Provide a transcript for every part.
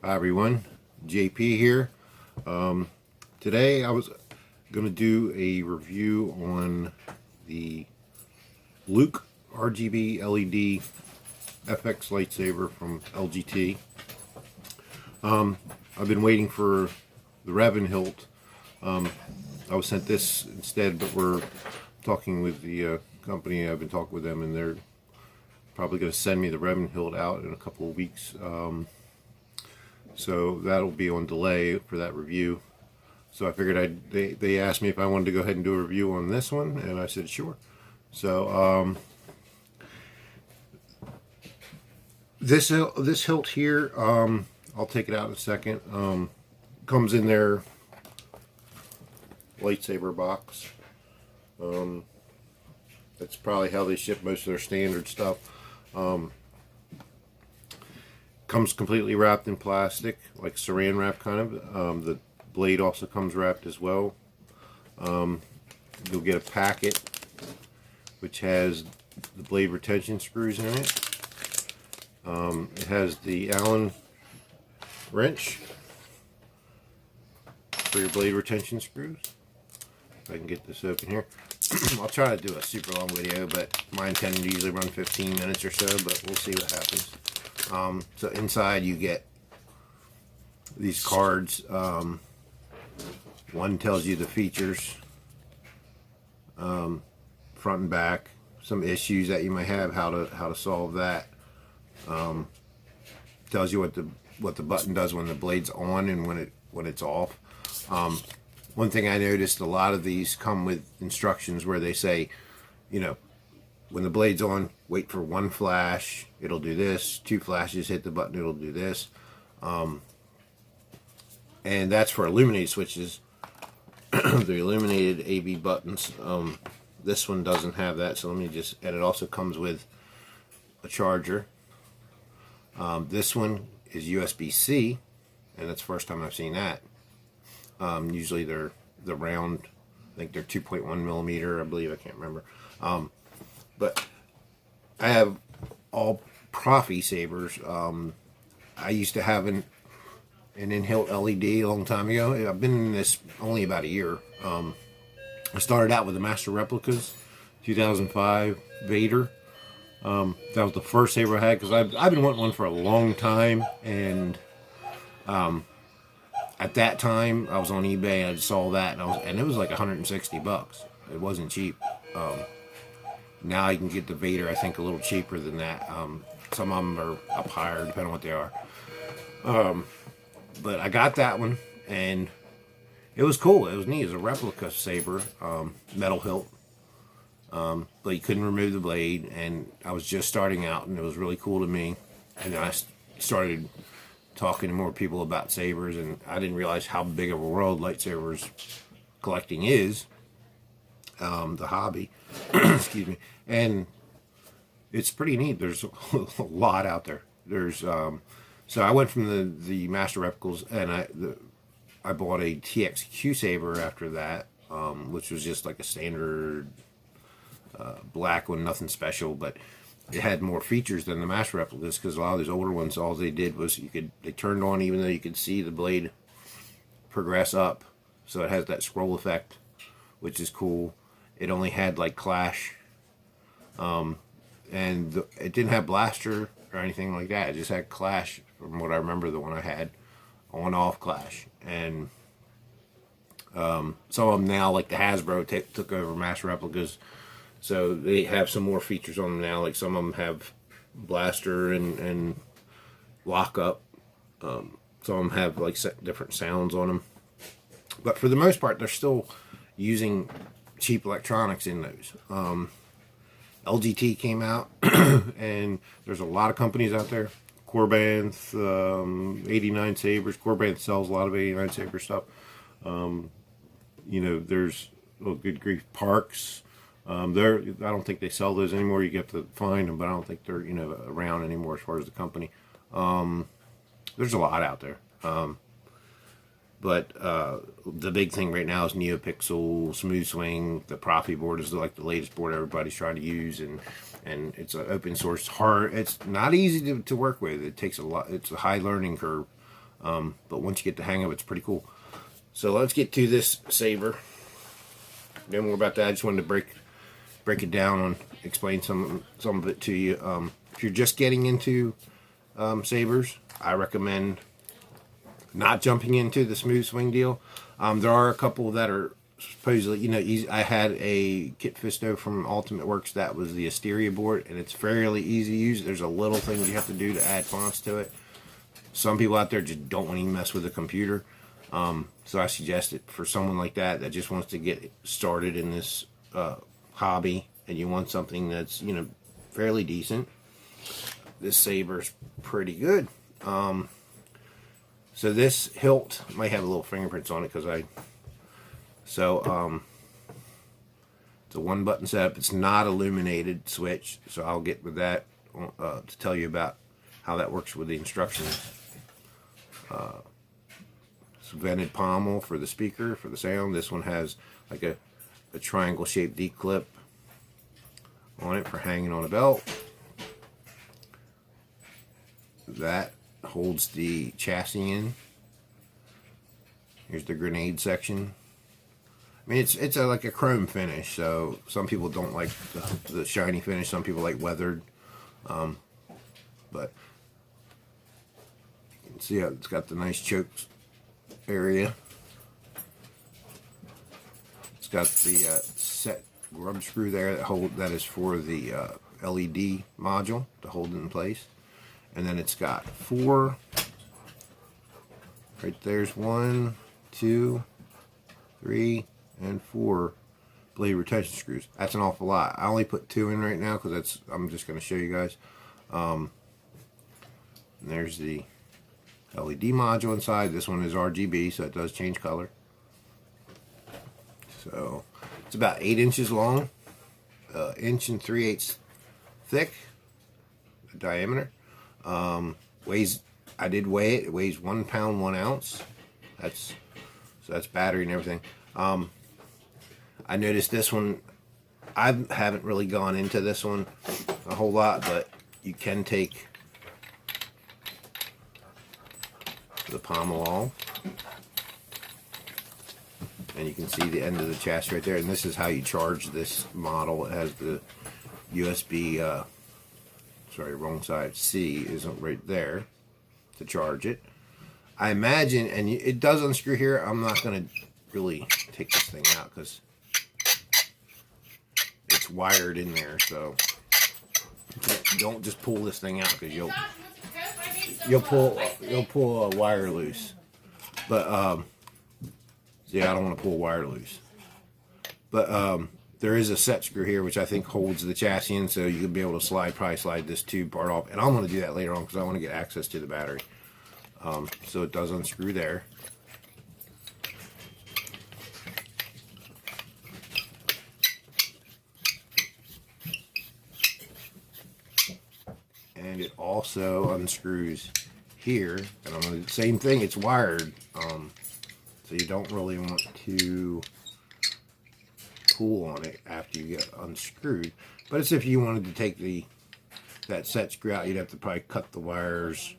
Hi everyone, JP here. Today I was going to do a review on the Luke RGB LED FX lightsaber from LGT. I've been waiting for the Revan Hilt. I was sent this instead, but we're talking with the company. I've been talking with them, and they're probably going to send me the Revan Hilt out in a couple of weeks. So that'll be on delay for that review. So I figured they asked me if I wanted to go ahead and do a review on this one, and I said sure. So this hilt here, I'll take it out in a second. Comes in their lightsaber box. That's probably how they ship most of their standard stuff. Comes completely wrapped in plastic, like saran wrap kind of. The blade also comes wrapped as well. You'll get a packet which has the blade retention screws in it. It has the Allen wrench for your blade retention screws. If I can get this open here. I'll try to do a super long video, but my intent is usually run 15 minutes or so, but we'll see what happens. So inside you get these cards. One tells you the features, front and back, some issues that you might have, how to solve that. Tells you what the button does when the blade's on and when it's off. One thing I noticed, a lot of these come with instructions where they say, you know, when the blade's on, wait for one flash, it'll do this. 2 flashes, hit the button, it'll do this. And that's for illuminated switches. The illuminated AV buttons. This one doesn't have that, so let me just, and it also comes with a charger. This one is USB-C, and that's the first time I've seen that. Usually they're round, I think they're 2.1 millimeter, I believe, I can't remember. But I have all Profi sabers. I used to have an Hilt LED a long time ago. I've been in this only about a year. I started out with the Master Replicas, 2005 Vader. That was the first saber I had, because I've been wanting one for a long time, and at that time I was on eBay and I saw that, and it was like 160 bucks. It wasn't cheap. Now you can get the Vader, I think, a little cheaper than that. Some of them are up higher, depending on what they are. But I got that one, and it was cool. It was neat. It was a replica saber, metal hilt. But you couldn't remove the blade, and I was just starting out, and it was really cool to me. And then I started talking to more people about sabers, and I didn't realize how big of a world lightsabers collecting is. The hobby. Excuse me. And it's pretty neat. There's a lot out there. There's so I went from the Master Replicals, and I bought a TXQ saber after that, which was just like a standard black one, nothing special, but it had more features than the Master Replicas, because a lot of these older ones, all they did was they turned on, even though you could see the blade progress up, so it has that scroll effect, which is cool. It only had like clash, and it didn't have blaster or anything like that. It just had clash, from what I remember. The one I had, on-off clash. And some of them now, like the Hasbro, took over Master Replicas, so they have some more features on them now. Like some of them have blaster and lockup. Some of them have like different sounds on them. But for the most part, they're still using cheap electronics in those. LGT came out, and there's a lot of companies out there. Corbanth, 89 Sabers. Corbanth sells a lot of 89 Saber stuff. You know, there's, oh good grief, Parks. I don't think they sell those anymore. You have to find them, but I don't think they're, you know, around anymore as far as the company. There's a lot out there. But the big thing right now is NeoPixel, Smooth Swing. The Profi board is like the latest board everybody's trying to use, and it's an open source. It's not easy to work with. It takes a lot. It's a high learning curve. But once you get the hang of it, it's pretty cool. So let's get to this saber. Then we're about to, I just wanted to break it down and explain some of it to you. If you're just getting into sabers, I recommend not jumping into the smooth swing deal. There are a couple that are supposedly, you know, easy. I had a Kit Fisto from Ultimate Works that was the Asteria board, and it's fairly easy to use. There's a little things you have to do to add fonts to it. Some people out there just don't want to mess with the computer. So I suggest it for someone like that just wants to get started in this hobby, and you want something that's, you know, fairly decent. This saber's pretty good. So this hilt might have a little fingerprints on it because it's a one button setup. It's not illuminated switch, so I'll get with that to tell you about how that works with the instructions. It's vented pommel for the speaker, for the sound. This one has like a triangle shaped D-clip on it for hanging on a belt. That holds the chassis in. Here's the grenade section. I mean, it's like a chrome finish, so some people don't like the shiny finish. Some people like weathered. But you can see how it's got the nice choke area. It's got the set grub screw there that is for the LED module to hold it in place. And then it's got 4, right there's 1, 2, 3, and 4 blade retention screws. That's an awful lot. I only put 2 in right now because I'm just going to show you guys. And there's the LED module inside. This one is RGB, so it does change color. So it's about 8 inches long, 1 3/8 inches thick, diameter. I did weigh it. It weighs 1 pound 1 ounce. That's battery and everything. I noticed this one. I haven't really gone into this one a whole lot, but you can take the pommel off, and you can see the end of the chassis right there. And this is how you charge this model. It has the USB. Sorry, wrong side. C isn't right there to charge it. I imagine, and it does unscrew here. I'm not going to really take this thing out because it's wired in there. So don't just pull this thing out because you'll pull a wire loose. But yeah, I don't want to pull a wire loose. But there is a set screw here, which I think holds the chassis in, so you could be able to probably slide this tube part off. And I'm going to do that later on because I want to get access to the battery. So it does unscrew there. And it also unscrews here. And I'm going to do the same thing. It's wired, so you don't really want to pull on it after you get unscrewed. But it's if you wanted to take that set screw out, you'd have to probably cut the wires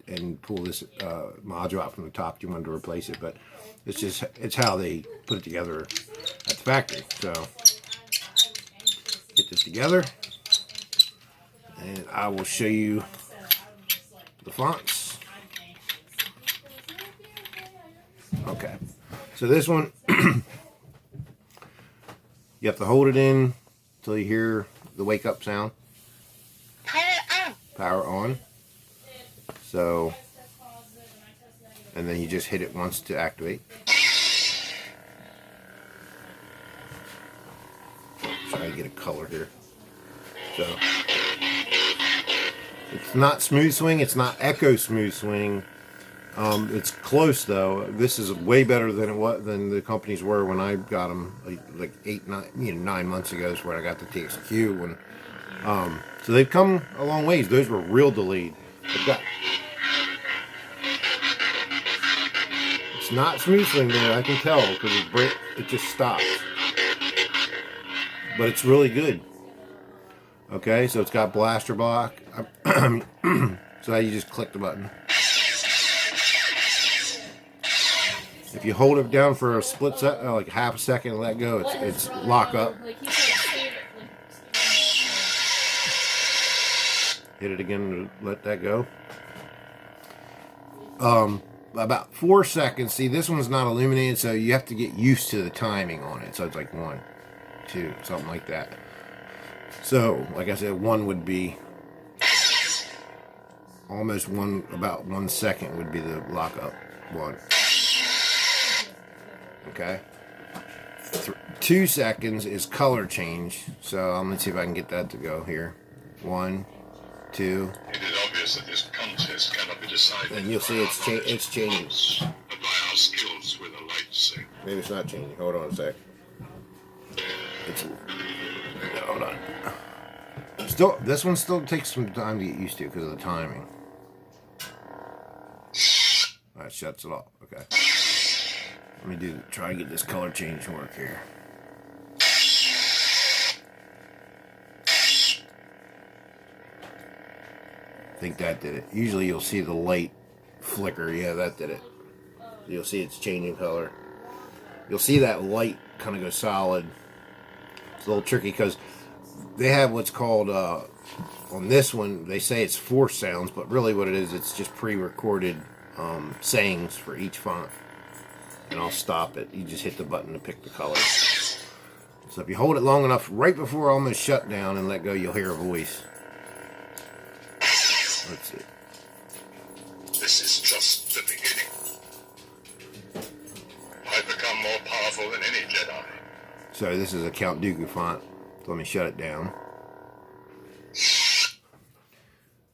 and pull this module out from the top if you wanted to replace it. But it's how they put it together at the factory. So get this together, and I will show you the fonts. Okay, so this one you have to hold it in until you hear the wake up sound. Power on. So, and then you just hit it once to activate. Try to get a color here. So, it's not smooth swing. It's not echo smooth swing. It's close though. This is way better than the companies were when I got them, like 9 months ago is where I got the TXQ. When so they've come a long ways. Those were real delayed. It's not smooth swing there. I can tell because it just stops. But it's really good. Okay, so it's got blaster block. So you just click the button. If you hold it down for a split second, like half a second, and let go, it's lock up. Hit it again to let that go. About 4 seconds. See, this one's not illuminated, so you have to get used to the timing on it. So it's like 1, 2, something like that. So, like I said, 1 would be almost about 1 second would be the lockup. 1. Okay. 2 seconds is color change. So I'm gonna see if I can get that to go here. 1, 2. It is obvious that this contest cannot be decided. And you'll see it's changing. But by our skills with a lightsaber. Maybe it's not changing. Hold on a sec. Hold on. Still, this one still takes some time to get used to because of the timing. That shuts it off. Okay. Let me try and get this color change to work here. I think that did it. Usually you'll see the light flicker. Yeah, that did it. You'll see it's changing color. You'll see that light kind of go solid. It's a little tricky because they have what's called, on this one, they say it's force sounds, but really what it is, it's just pre-recorded sayings for each font. And I'll stop it. You just hit the button to pick the color. So if you hold it long enough, right before almost shut down and let go, you'll hear a voice. Let's see. This is just the beginning. I've become more powerful than any Jedi. So this is a Count Dooku font. So let me shut it down.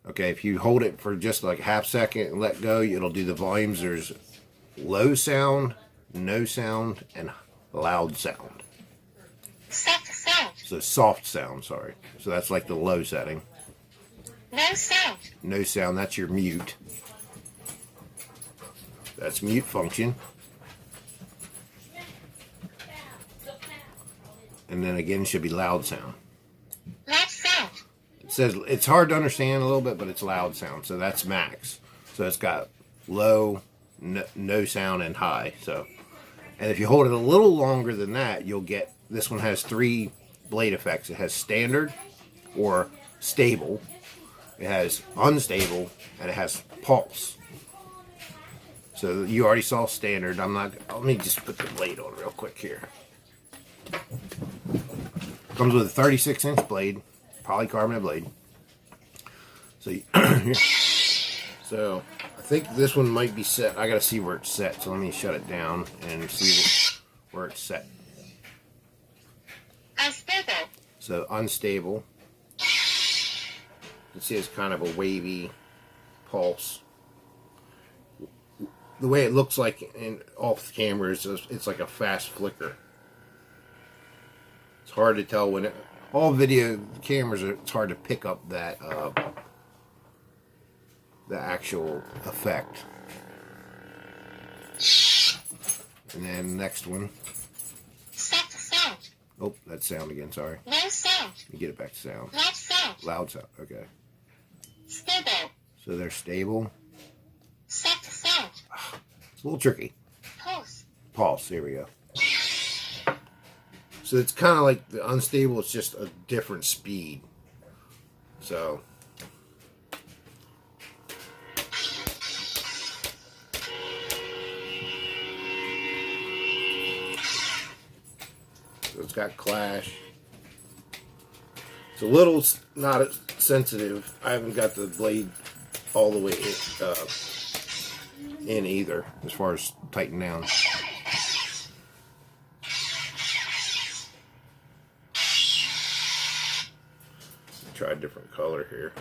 Okay, if you hold it for just like a half second and let go, it'll do the volumes. There's low sound, no sound, and loud sound. Soft sound. So soft sound, sorry. So that's like the low setting. No sound. No sound, that's your mute. That's mute function. And then again, it should be loud sound. Loud sound. It says it's hard to understand a little bit, but it's loud sound. So that's max. So it's got low, no sound, and high. So, and if you hold it a little longer than that, you'll get, this one has 3 blade effects. It has standard or stable. It has unstable, and it has pulse. So you already saw standard. Let me just put the blade on real quick here. Comes with a 36-inch blade, polycarbonate blade. So, so I think this one might be set. I gotta see where it's set. So let me shut it down and see where it's set. Unstable. So unstable. You can see it's kind of a wavy pulse. The way it looks like off the camera is it's like a fast flicker. It's hard to tell when all video cameras it's hard to pick up that the actual effect. And then next one. Soft sound. Oh, that's sound again, sorry. No sound. Let me get it back to sound. Loud sound. Loud sound, okay. Stable. So they're stable. Soft sound. It's a little tricky. Pulse. Pulse, here we go. So it's kind of like the unstable, it's just a different speed. So it's got clash. It's a little not as sensitive. I haven't got the blade all the way in either, as far as tighten down. Try a different color here.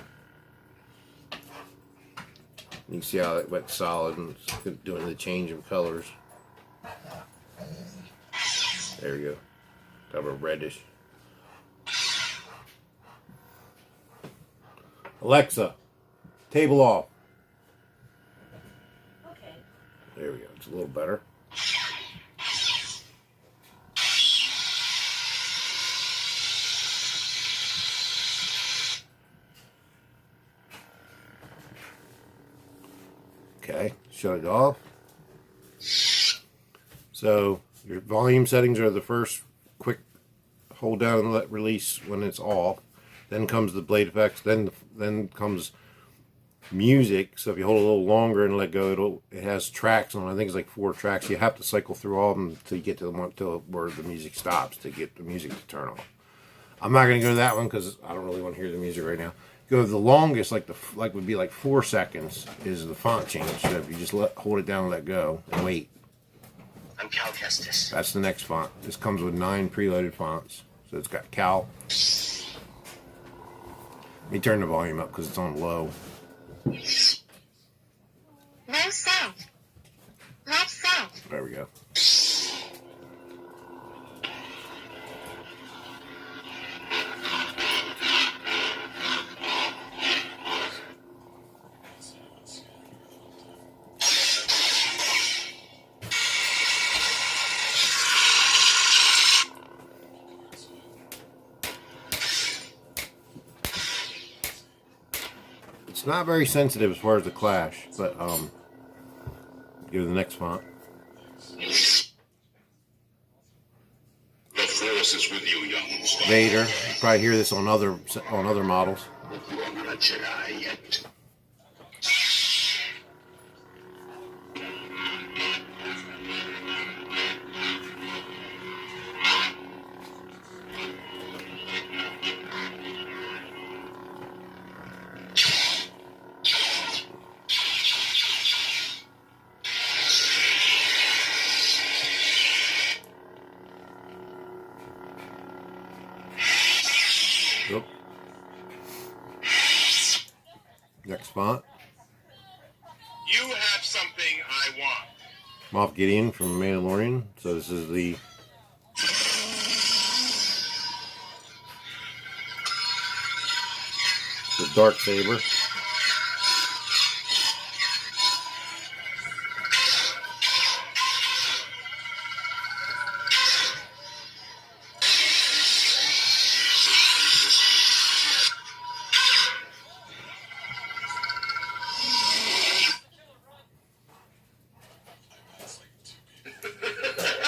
You can see how it went solid and it's doing the change of colors. There we go. Got a reddish. Alexa, table off. Okay. There we go. It's a little better. Okay, shut it off. So your volume settings are the first quick hold down and let release when it's off. Then comes the blade effects. Then comes music. So if you hold it a little longer and let go, it has tracks on it. I think it's like 4 tracks. You have to cycle through all of them till you get to the one till where the music stops to get the music to turn off. I'm not going to go to that one because I don't really want to hear the music right now. Go the longest, like would be like 4 seconds, is the font change. So if you just hold it down and let go and wait. I'm Cal Kestis. That's the next font. This comes with 9 preloaded fonts. So it's got Cal. Let me turn the volume up because it's on low. No sound. Left sound. There we go. It's not very sensitive as far as the clash, but go to the next font. The force is with you, young star. Vader. You probably hear this on other models. You are not a Jedi yet. Yep. Next font. You have something I want. Moff Gideon from Mandalorian. So this is the dark saber.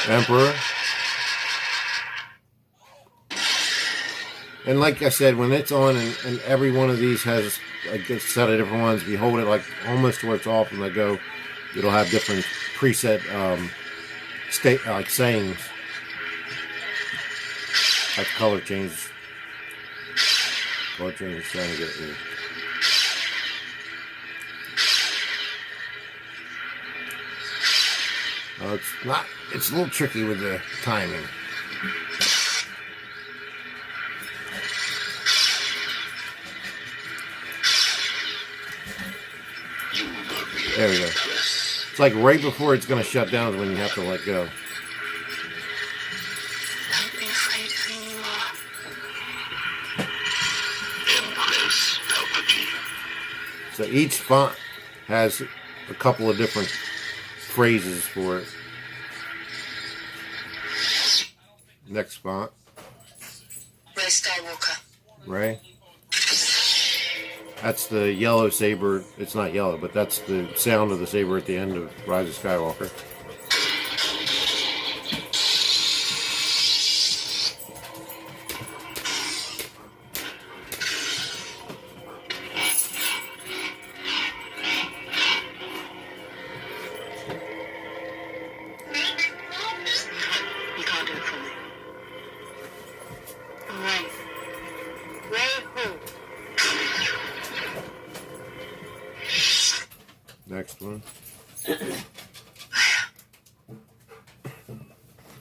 Emperor. And like I said, when it's on and every one of these has like a set of different ones, if you hold it like almost to where it's off and let go, it'll have different preset like sayings. Like color change. Color change is trying to get it here. It's a little tricky with the timing. There we go. It's like right before it's going to shut down is when you have to let go. Don't be afraid of who you are. Empress Palpatine. So each font has a couple of different phrases for it. Next font. Ray Skywalker. Ray. That's the yellow saber. It's not yellow, but that's the sound of the saber at the end of Rise of Skywalker. You can't do it for me. Ray. Ray who? Next one.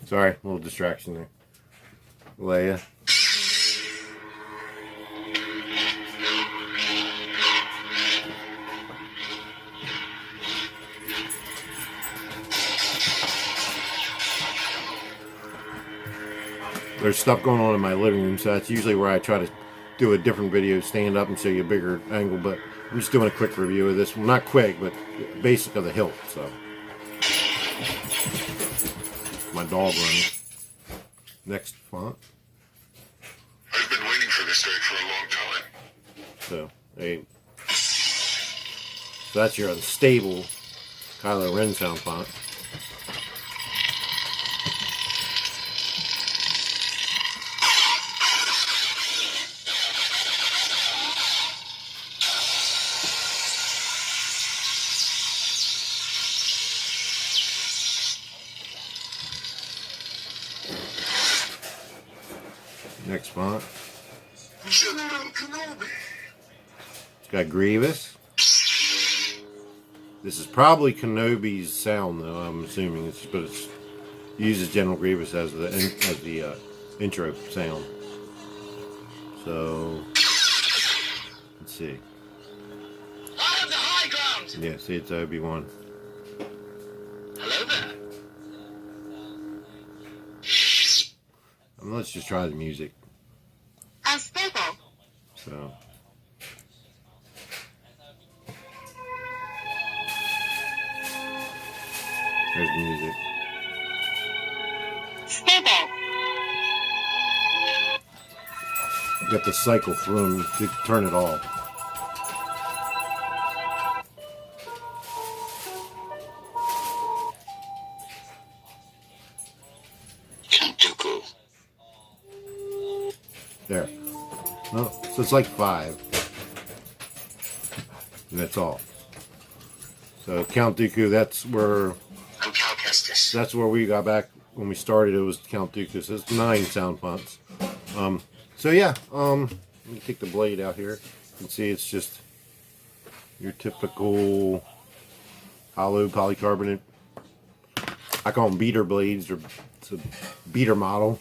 Sorry, a little distraction there. Leia. There's stuff going on in my living room, so that's usually where I try to do a different video, stand up and show you a bigger angle, but I'm just doing a quick review of this. Well, not quick, but basic of the hilt, so. My dog running. Next font. I've been waiting for this day for a long time. So that's your unstable Kylo Ren sound font. font. General Kenobi. It's got Grievous. This is probably Kenobi's sound, though. I'm assuming but it uses General Grievous as the intro sound. So let's see. I have the high ground. Yeah, see, it's Obi-Wan. Hello there. Let's just try the music. Unstable. So. There's the music. Stable. You have to cycle through them to turn it off. Count Dooku. There. Oh, so it's like 5. And that's all. So Count Dooku, that's where I'm Cal Kestis. that's where we got back when we started. It was Count Dooku. So it's 9 sound fonts. So yeah, let me take the blade out here. You can see it's just your typical hollow polycarbonate. I call them beater blades, or it's a beater model,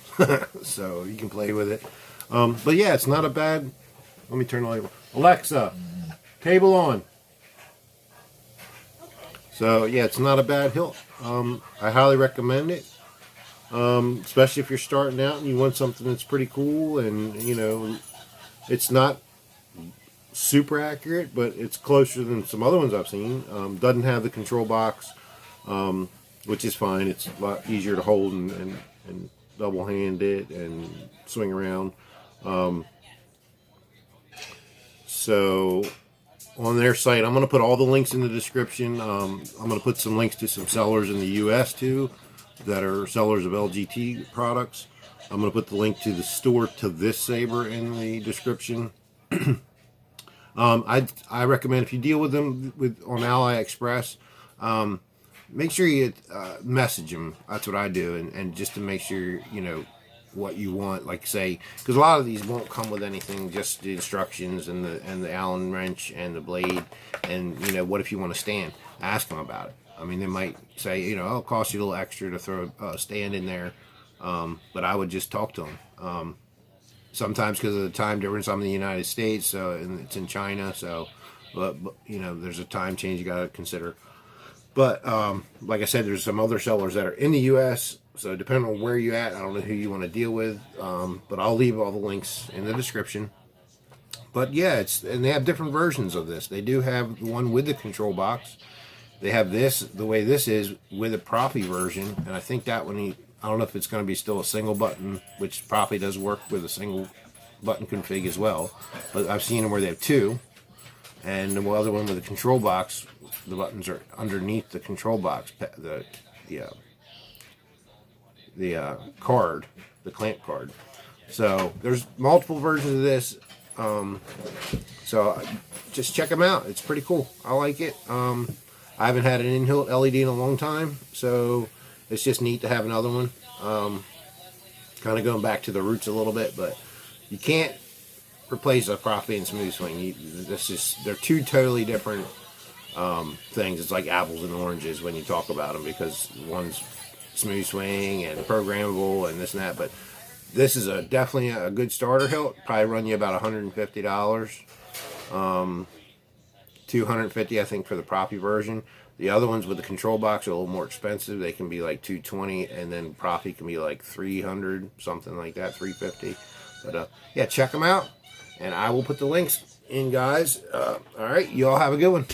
so you can play with it. But yeah, it's not a bad. Let me turn the light. Alexa, cable on. So yeah, it's not a bad hilt. I highly recommend it, especially if you're starting out and you want something that's pretty cool, and you know, it's not super accurate, but it's closer than some other ones I've seen. Doesn't have the control box, which is fine. It's a lot easier to hold and double hand it and swing around. So on their site, I'm going to put all the links in the description. I'm going to put some links to some sellers in the US too that are sellers of LGT products. I'm going to put the link to the store to this saber in the description. I recommend, if you deal with them on AliExpress, make sure you message them. That's what I do, and just to make sure you know what you want. Like say, because a lot of these won't come with anything, just the instructions and the Allen wrench and the blade, and you know, what if you want a stand? Ask them about it. I mean, they might say, you know, it'll cost you a little extra to throw a stand in there, but I would just talk to them. Sometimes because of the time difference, I'm in the United States, so and it's in China, so but you know, there's a time change you got to consider. But like I said, there's some other sellers that are in the U.S., so depending on where you're at, I don't know who you want to deal with, but I'll leave all the links in the description. But yeah, and they have different versions of this. They do have the one with the control box. They have this, the way this is, with a Profi version, and I think that one, I don't know if it's going to be still a single button, which Profi does work with a single button config as well, but I've seen them where they have 2, and the other one with the control box, the buttons are underneath the control box, the card, the clamp card. So there's multiple versions of this, so just check them out. It's pretty cool. I like it. I haven't had an in-hilt LED in a long time, so it's just neat to have another one. Kind of going back to the roots a little bit, but you can't replace a Profi and Smooth Swing. They're 2 totally different things. It's like apples and oranges when you talk about them, because one's Smooth Swing and programmable and this and that. But this is definitely a good starter hilt. Probably run you about $150. $250, I think, for the Profi version. The other ones with the control box are a little more expensive. They can be like $220, and then Profi can be like $300, something like that, $350. But yeah, check them out, and I will put the links in, guys. All right, you all have a good one.